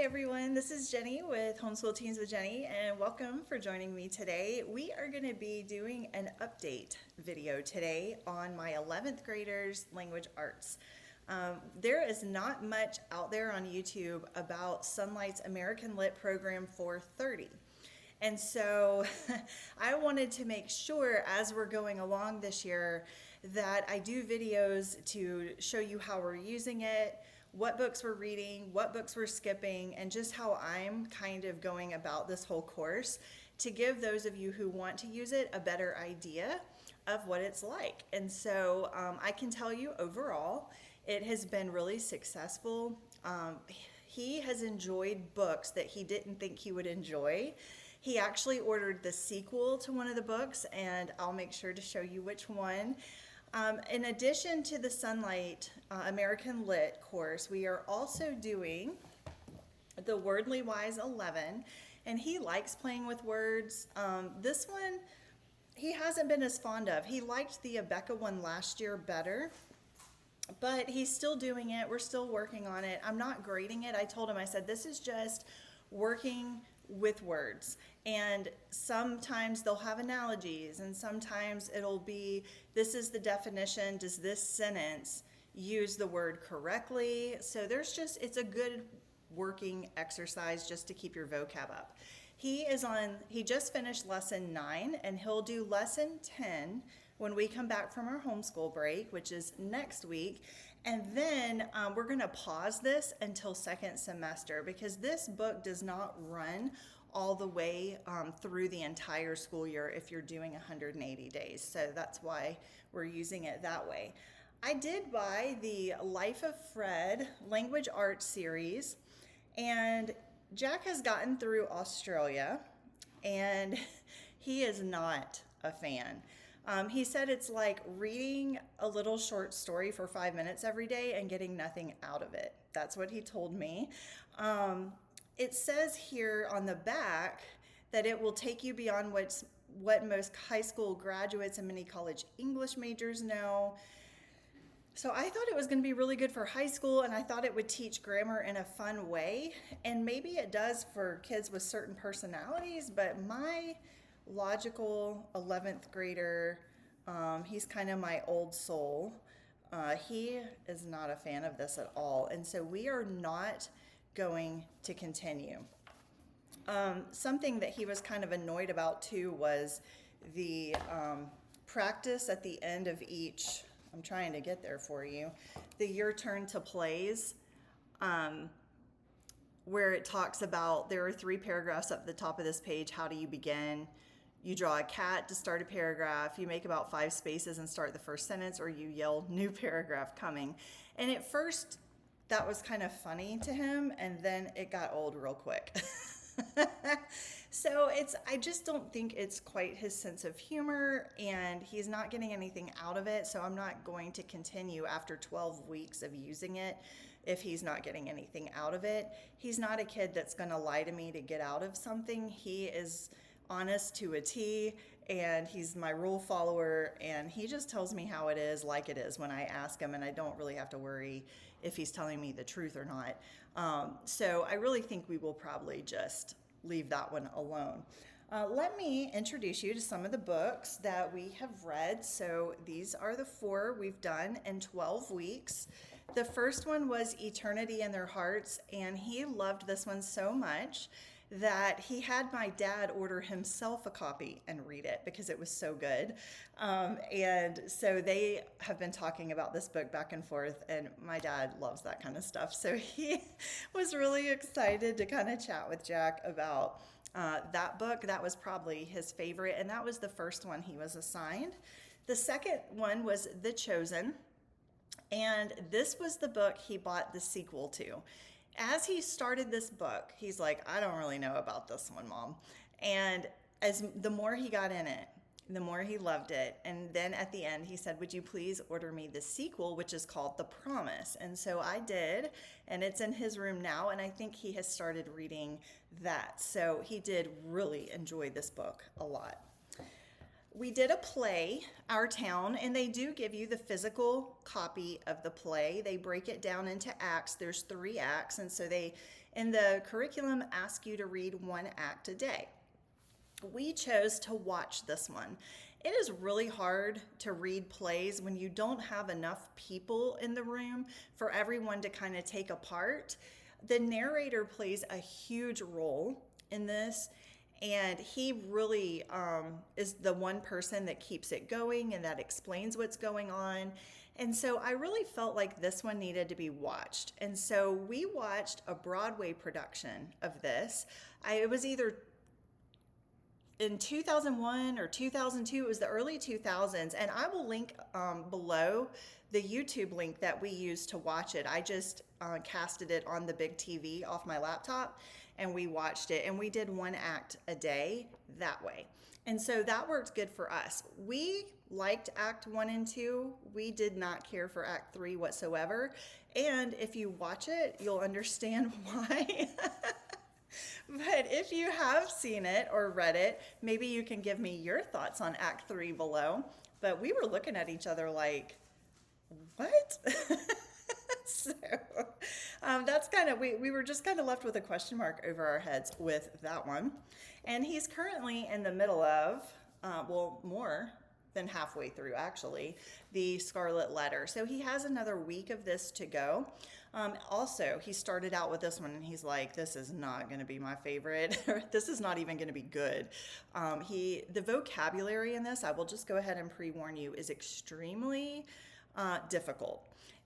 everyone, this is Jenny with Homeschool Teens with Jenny, and welcome for joining me today. We are going to be doing an update video today on my 11th graders language arts. There is not much out there on YouTube about Sonlight's American Lit program for 30. And so I wanted to make sure as we're going along this year that I do videos to show you how we're using it, what books we're reading, what books we're skipping, and just how I'm kind of going about this whole course to give those of you who want to use it a better idea of what it's like. And so I can tell you overall, it has been really successful. He has enjoyed books that he didn't think he would enjoy. He actually ordered the sequel to one of the books, and I'll make sure to show you which one. In addition to the Sonlight American Lit course, we are also doing the Wordly Wise 11, and he likes playing with words. This one, he hasn't been as fond of. He liked the Abeka one last year better, but he's still doing it. We're still working on it. I'm not grading it. I told him, I said, this is just working with words, and sometimes they'll have analogies, and sometimes it'll be, this is the definition, does this sentence use the word correctly? So it's a good working exercise just to keep your vocab up. He just finished lesson 9, and he'll do lesson 10 when we come back from our homeschool break, which is next week. And then we're going to pause this until second semester, because this book does not run all the way through the entire school year if you're doing 180 days. So that's why we're using it that way. I did buy the Life of Fred Language Arts series, and Jack has gotten through Australia, and he is not a fan. He said it's like reading a little short story for 5 minutes every day and getting nothing out of it. That's what he told me. It says here on the back that it will take you beyond what most high school graduates and many college English majors know. So I thought it was going to be really good for high school, and I thought it would teach grammar in a fun way. And maybe it does for kids with certain personalities, but my logical 11th grader, he's kind of my old soul. He is not a fan of this at all, and so we are not going to continue. Something that he was kind of annoyed about too was the practice at the end of each, I'm trying to get there for you, the Your Turn to Plays, where it talks about, there are 3 paragraphs up the top of this page. How do you begin? You draw a cat to start a paragraph, you make about 5 spaces and start the first sentence, or you yell, new paragraph coming. And at first, that was kind of funny to him, and then it got old real quick. So I just don't think it's quite his sense of humor, and he's not getting anything out of it, so I'm not going to continue after 12 weeks of using it if he's not getting anything out of it. He's not a kid that's going to lie to me to get out of something. He is honest to a T, and he's my rule follower, and he just tells me how it is, like it is, when I ask him, and I don't really have to worry if he's telling me the truth or not. So I really think we will probably just leave that one alone. Let me introduce you to some of the books that we have read. So these are the 4 we've done in 12 weeks. The first one was Eternity in Their Hearts, and he loved this one so much that he had my dad order himself a copy and read it because it was so good. And so they have been talking about this book back and forth, and my dad loves that kind of stuff. So he was really excited to kind of chat with Jack about that book. That was probably his favorite, and that was the first one he was assigned. The second one was The Chosen, and this was the book he bought the sequel to. As he started this book, he's like, I don't really know about this one, Mom. And the more he got in it, the more he loved it. And then at the end, he said, would you please order me the sequel, which is called The Promise? And so I did, and it's in his room now, and I think he has started reading that. So he did really enjoy this book a lot. We did a play, Our Town, and they do give you the physical copy of the play. They break it down into acts. There's 3 acts, and so and the curriculum asks you to read one act a day. We chose to watch this one. It is really hard to read plays when you don't have enough people in the room for everyone to kind of take a part. The narrator plays a huge role in this, and he really is the one person that keeps it going and that explains what's going on. And so I really felt like this one needed to be watched. And so we watched a Broadway production of this. It was either in 2001 or 2002. It was the early 2000s, and I will link below the YouTube link that we used to watch it. I just casted it on the big TV off my laptop, and we watched it, and we did one act a day that way. And so that worked good for us. We liked Act 1 and 2. We did not care for Act 3 whatsoever. And if you watch it, you'll understand why. But if you have seen it or read it, maybe you can give me your thoughts on Act 3 below. But we were looking at each other like, what? So that's kind of, we were just kind of left with a question mark over our heads with that one. And he's currently in the middle of, more than halfway through actually, the Scarlet Letter. So he has another week of this to go. Also, he started out with this one and he's like, this is not going to be my favorite. This is not even going to be good. The vocabulary in this, I will just go ahead and pre-warn you, is extremely difficult.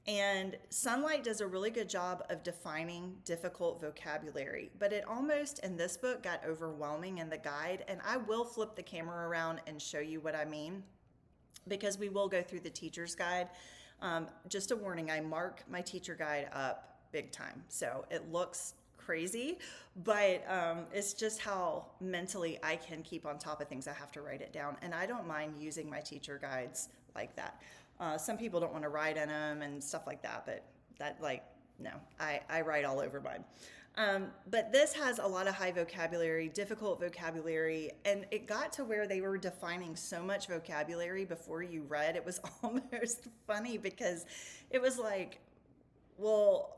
And Sonlight does a really good job of defining difficult vocabulary, but it almost in this book got overwhelming in the guide. And I will flip the camera around and show you what I mean, because we will go through the teacher's guide. Just a warning, I mark my teacher guide up big time. So it looks crazy, but it's just how mentally I can keep on top of things. I have to write it down, and I don't mind using my teacher guides like that. Some people don't want to write in them and stuff like that, but no, I write all over mine. But this has a lot of high vocabulary, difficult vocabulary, and it got to where they were defining so much vocabulary before you read. It was almost funny because it was like, well,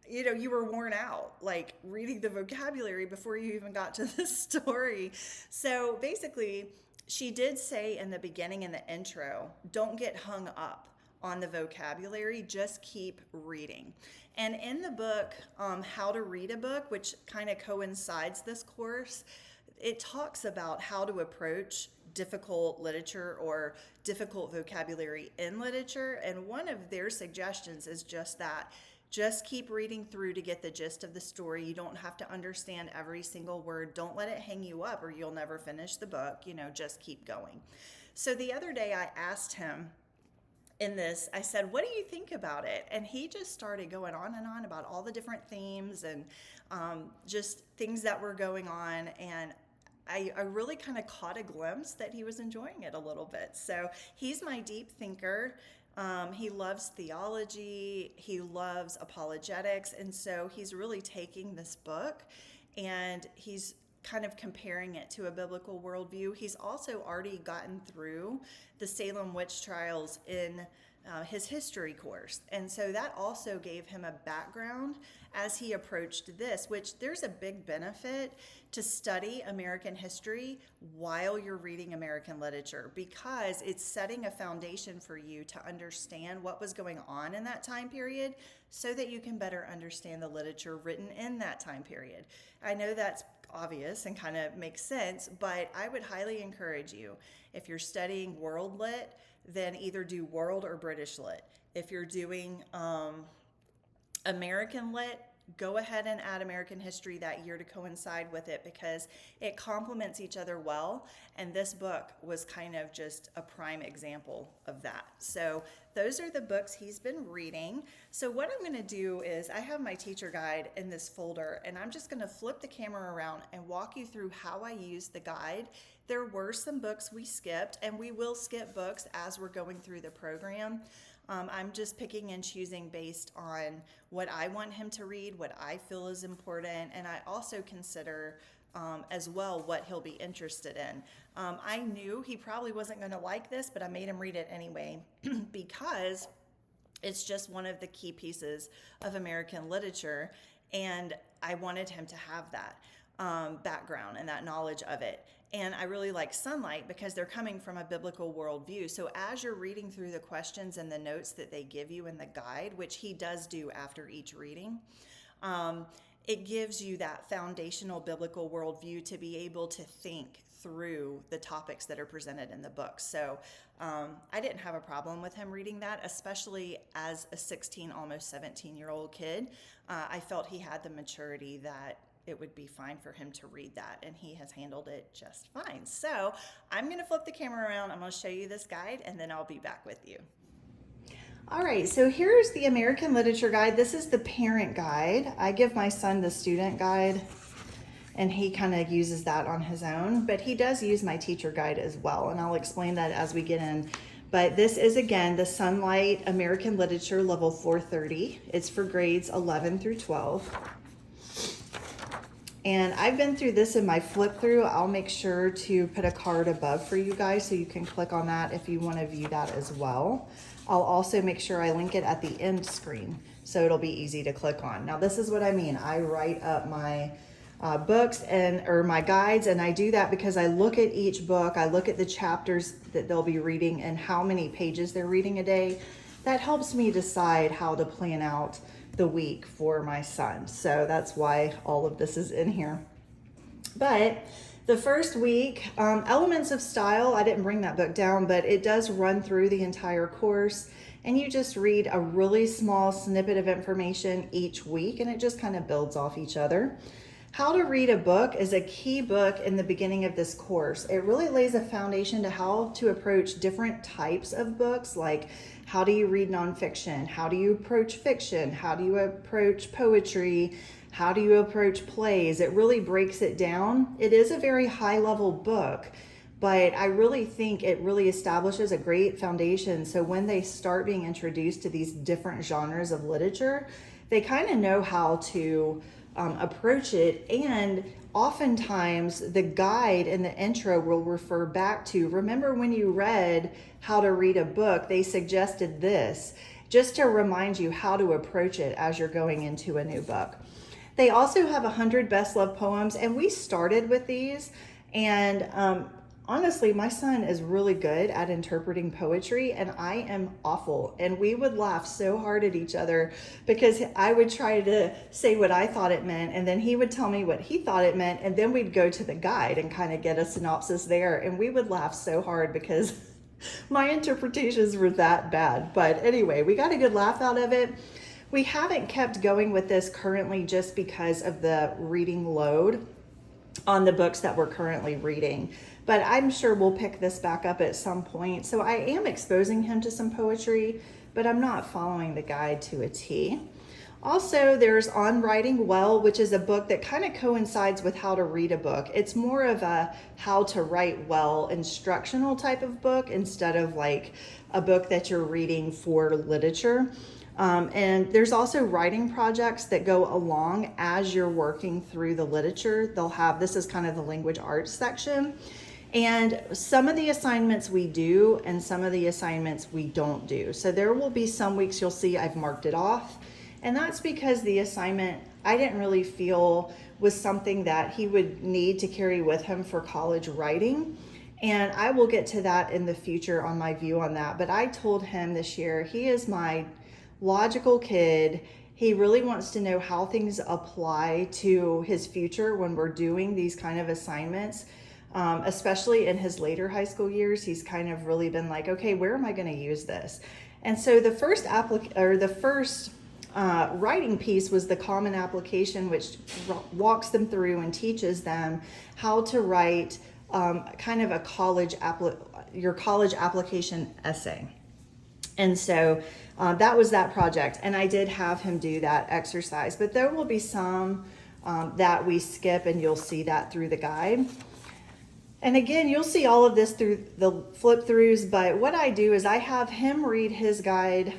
you were worn out, like reading the vocabulary before you even got to the story. So basically, she did say in the beginning, in the intro, don't get hung up on the vocabulary, just keep reading. And in the book, How to Read a Book, which kind of coincides this course, it talks about how to approach difficult literature or difficult vocabulary in literature. And one of their suggestions is just that. Just keep reading through to get the gist of the story. You don't have to understand every single word. Don't let it hang you up or you'll never finish the book. Just keep going. So the other day I asked him in this, I said, what do you think about it? And he just started going on and on about all the different themes and just things that were going on. And I really kind of caught a glimpse that he was enjoying it a little bit. So he's my deep thinker. He loves theology, he loves apologetics, and so he's really taking this book and he's kind of comparing it to a biblical worldview. He's also already gotten through the Salem witch trials in his history course, and so that also gave him a background as he approached this, which there's a big benefit to study American history while you're reading American literature, because it's setting a foundation for you to understand what was going on in that time period so that you can better understand the literature written in that time period. I know that's obvious and kind of makes sense, but I would highly encourage you, if you're studying world lit, then either do world or British lit. If you're doing American lit, go ahead and add American history that year to coincide with it, because it complements each other well. And this book was kind of just a prime example of that. So those are the books he's been reading. So what I'm going to do is I have my teacher guide in this folder, and I'm just going to flip the camera around and walk you through how I use the guide. There were some books we skipped, and we will skip books as we're going through the program. I'm just picking and choosing based on what I want him to read, what I feel is important, and I also consider as well what he'll be interested in. I knew he probably wasn't going to like this, but I made him read it anyway because it's just one of the key pieces of American literature. And I wanted him to have that background and that knowledge of it. And I really like Sonlight because they're coming from a biblical worldview. So as you're reading through the questions and the notes that they give you in the guide, which he does do after each reading, it gives you that foundational biblical worldview to be able to think through the topics that are presented in the book. So I didn't have a problem with him reading that, especially as a 16, almost 17-year-old kid. I felt he had the maturity that it would be fine for him to read that, and he has handled it just fine. So I'm going to flip the camera around. I'm going to show you this guide, and then I'll be back with you. All right, so here's the American Literature Guide. This is the parent guide. I give my son the student guide, and he kind of uses that on his own, but he does use my teacher guide as well, and I'll explain that as we get in. But this is, again, the Sonlight American Literature Level 430. It's for grades 11 through 12. And I've been through this in my flip through. I'll make sure to put a card above for you guys so you can click on that if you want to view that as well. I'll also make sure I link it at the end screen so it'll be easy to click on. Now this is what I mean. I write up my books or my guides, and I do that because I look at each book, I look at the chapters that they'll be reading and how many pages they're reading a day. That helps me decide how to plan out the week for my son. So that's why all of this is in here. But the first week, Elements of Style, I didn't bring that book down, but it does run through the entire course, and you just read a really small snippet of information each week, and it just kind of builds off each other. How to Read a Book is a key book in the beginning of this course. It really lays a foundation to how to approach different types of books, like how do you read nonfiction? How do you approach fiction? How do you approach poetry? How do you approach plays? It really breaks it down. It is a very high-level book, but I really think it really establishes a great foundation. So when they start being introduced to these different genres of literature, they kind of know how to approach it. And oftentimes the guide in the intro will refer back to, remember when you read How to Read a Book, they suggested this, just to remind you how to approach it as you're going into a new book. They also have 100 best loved poems, and we started with these, and honestly, my son is really good at interpreting poetry, and I am awful. And we would laugh so hard at each other because I would try to say what I thought it meant, and then he would tell me what he thought it meant, and then we'd go to the guide and kind of get a synopsis there, and we would laugh so hard because my interpretations were that bad. But anyway, we got a good laugh out of it. We haven't kept going with this currently just because of the reading load on the books that we're currently reading, but I'm sure we'll pick this back up at some point. So I am exposing him to some poetry, but I'm not following the guide to a T. Also, there's On Writing Well, which is a book that kind of coincides with How to Read a Book. It's more of a how to write well instructional type of book instead of like a book that you're reading for literature. And there's also writing projects that go along as you're working through the literature. They'll have, this is kind of the language arts section. And some of the assignments we do and some of the assignments we don't do. So there will be some weeks you'll see I've marked it off. And that's because the assignment I didn't really feel was something that he would need to carry with him for college writing. And I will get to that in the future on my view on that. But I told him this year, he is my logical kid. He really wants to know how things apply to his future when we're doing these kind of assignments, especially in his later high school years. He's kind of really been like, okay, where am I going to use this? And so the first writing piece was the common application, which walks them through and teaches them how to write kind of a your college application essay. And so that was that project, and I did have him do that exercise, but there will be some that we skip, and you'll see that through the guide. And again, you'll see all of this through the flip throughs, but what I do is I have him read his guide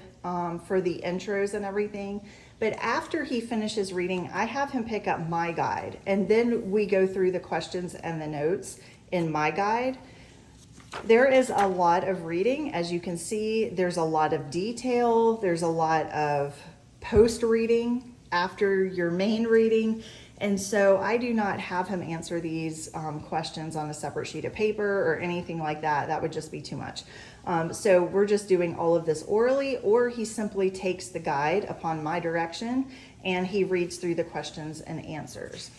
for the intros and everything, but after he finishes reading, I have him pick up my guide, and then we go through the questions and the notes in my guide. There is a lot of reading. As you can see, there's a lot of detail. There's a lot of post-reading after your main reading. And so I do not have him answer these questions on a separate sheet of paper or anything like that. That would just be too much. So we're just doing all of this orally, or he simply takes the guide upon my direction and he reads through the questions and answers.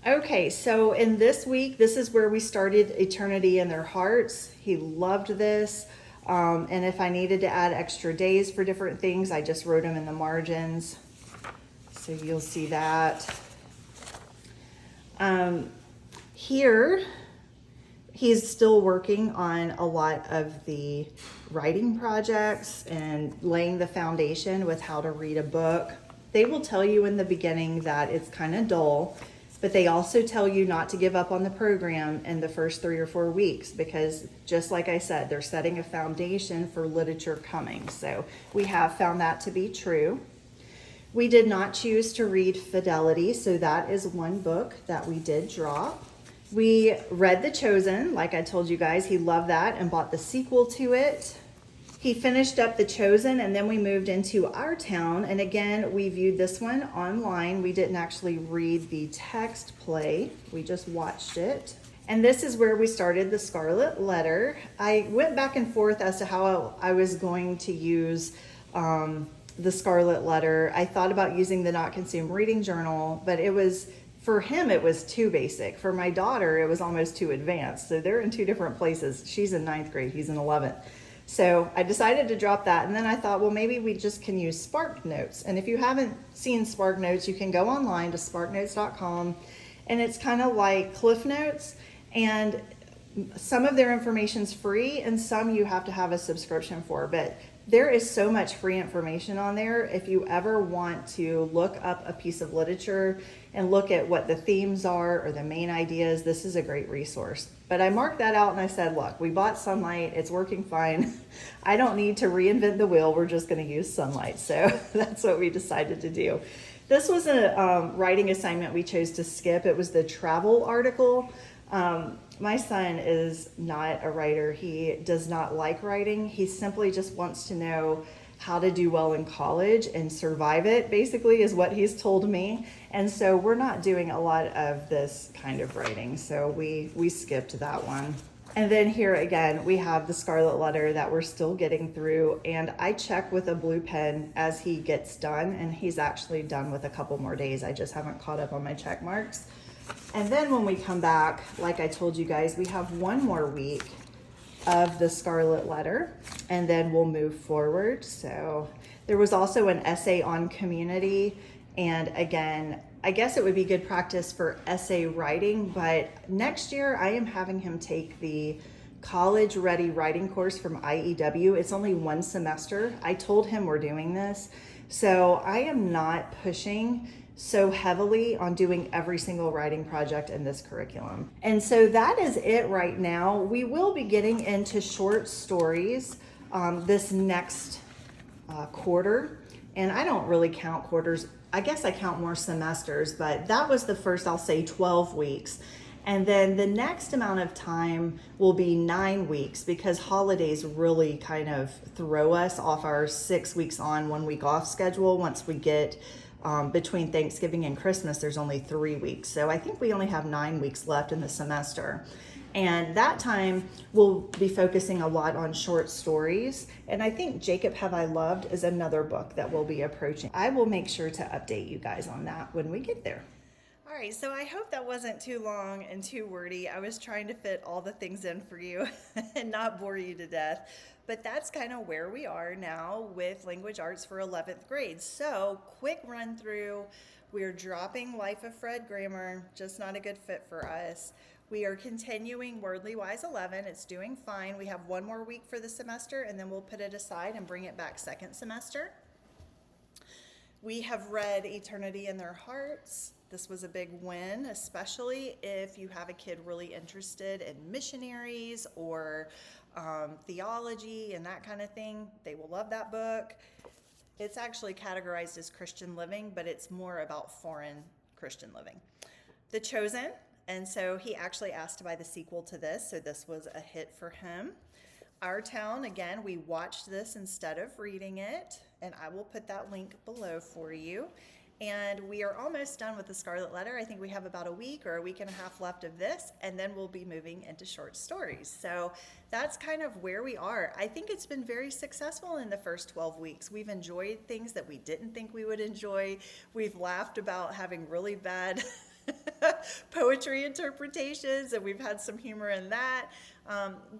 Okay, so in this week, this is where we started Eternity in Their Hearts. He loved this. And if I needed to add extra days for different things, I just wrote them in the margins. So you'll see that. Here, he's still working on a lot of the writing projects and laying the foundation with how to read a book. They will tell you in the beginning that it's kind of dull, but they also tell you not to give up on the program in the first 3 or 4 weeks because, just like I said, they're setting a foundation for literature coming. So we have found that to be true. We did not choose to read Fidelity, so that is one book that we did drop. We read The Chosen, like I told you guys. He loved that and bought the sequel to it. He finished up The Chosen, and then we moved into Our Town. And again, we viewed this one online. We didn't actually read the text play. We just watched it. And this is where we started The Scarlet Letter. I went back and forth as to how I was going to use The Scarlet Letter. I thought about using the Not Consumed Reading Journal, but it was, for him, it was too basic. For my daughter, it was almost too advanced. So they're in two different places. She's in 9th grade, he's in 11th. So I decided to drop that, and then I thought, well, maybe we just can use Spark Notes. And if you haven't seen Spark Notes, you can go online to sparknotes.com, and it's kind of like Cliff Notes, and some of their information's free, and some you have to have a subscription for. But there is so much free information on there. If you ever want to look up a piece of literature and look at what the themes are or the main ideas, this is a great resource. But I marked that out and I said, look, we bought Sonlight. It's working fine. I don't need to reinvent the wheel. We're just going to use Sonlight. So that's what we decided to do. This was a writing assignment we chose to skip. It was the travel article. My son is not a writer. He does not like writing. He simply just wants to know how to do well in college and survive it, basically, is what he's told me. And so we're not doing a lot of this kind of writing. So we skipped that one. And then here again, we have the Scarlet Letter that we're still getting through. And I check with a blue pen as he gets done. And he's actually done with a couple more days. I just haven't caught up on my check marks. And then when we come back, like I told you guys, we have one more week of the Scarlet Letter, and then we'll move forward. So there was also an essay on community. And again, I guess it would be good practice for essay writing, but next year I am having him take the college ready writing course from IEW. It's only one semester. I told him we're doing this. So I am not pushing so heavily on doing every single writing project in this curriculum. And so that is it right now. We will be getting into short stories this next quarter. And I don't really count quarters. I guess I count more semesters, but that was the first, I'll say 12 weeks. And then the next amount of time will be 9 weeks because holidays really kind of throw us off our 6 weeks on, 1 week off schedule. Once we get between Thanksgiving and Christmas, there's only 3 weeks. So I think we only have 9 weeks left in the semester. And that time we'll be focusing a lot on short stories. And I think Jacob Have I Loved is another book that we'll be approaching. I will make sure to update you guys on that when we get there. All right, so I hope that wasn't too long and too wordy. I was trying to fit all the things in for you and not bore you to death. But that's kind of where we are now with language arts for 11th grade. So quick run through. We're dropping Life of Fred grammar, just not a good fit for us. We are continuing Wordly Wise 11. It's doing fine. We have 1 more week for the semester, and then we'll put it aside and bring it back second semester. We have read Eternity in Their Hearts. This was a big win, especially if you have a kid really interested in missionaries or theology and that kind of thing. They will love that book. It's actually categorized as Christian living, but it's more about foreign Christian living. The Chosen, and so he actually asked to buy the sequel to this, so this was a hit for him. Our Town, again, we watched this instead of reading it, and I will put that link below for you. And we are almost done with the Scarlet Letter. I think we have about a week or a week and a half left of this, and then we'll be moving into short stories. So that's kind of where we are. I think it's been very successful in the first 12 weeks. We've enjoyed things that we didn't think we would enjoy. We've laughed about having really bad poetry interpretations, and we've had some humor in that.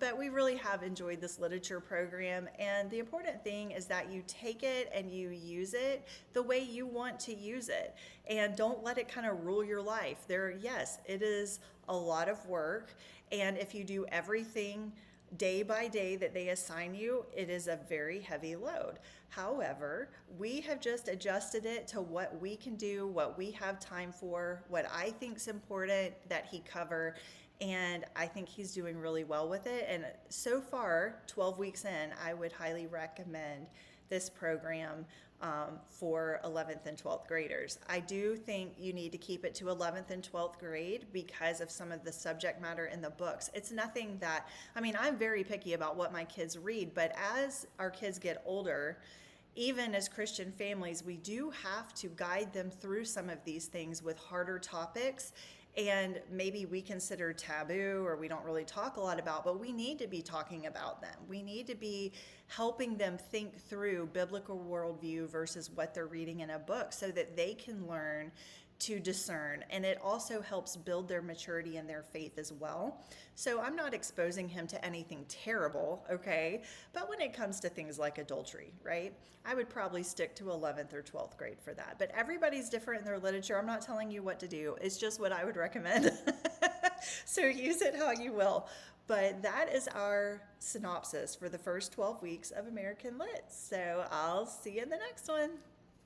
But we really have enjoyed this literature program, and the important thing is that you take it and you use it the way you want to use it, and don't let it kind of rule your life. Yes, it is a lot of work, and if you do everything day by day that they assign you, it is a very heavy load. However, we have just adjusted it to what we can do, what we have time for, what I think is important that he cover, and I think he's doing really well with it. And so far, 12 weeks in, I would highly recommend this program for 11th and 12th graders. I do think you need to keep it to 11th and 12th grade because of some of the subject matter in the books. It's nothing that, I'm very picky about what my kids read, but as our kids get older, even as Christian families, we do have to guide them through some of these things with harder topics, and maybe we consider taboo or we don't really talk a lot about, but we need to be talking about them. We need to be helping them think through biblical worldview versus what they're reading in a book so that they can learn to discern, and it also helps build their maturity and their faith as well. So I'm not exposing him to anything terrible, okay? But when it comes to things like adultery, right, I would probably stick to 11th or 12th grade for that. But everybody's different in their literature. I'm not telling you what to do. It's just what I would recommend. So use it how you will. But that is our synopsis for the first 12 weeks of American Lit. So I'll see you in the next one.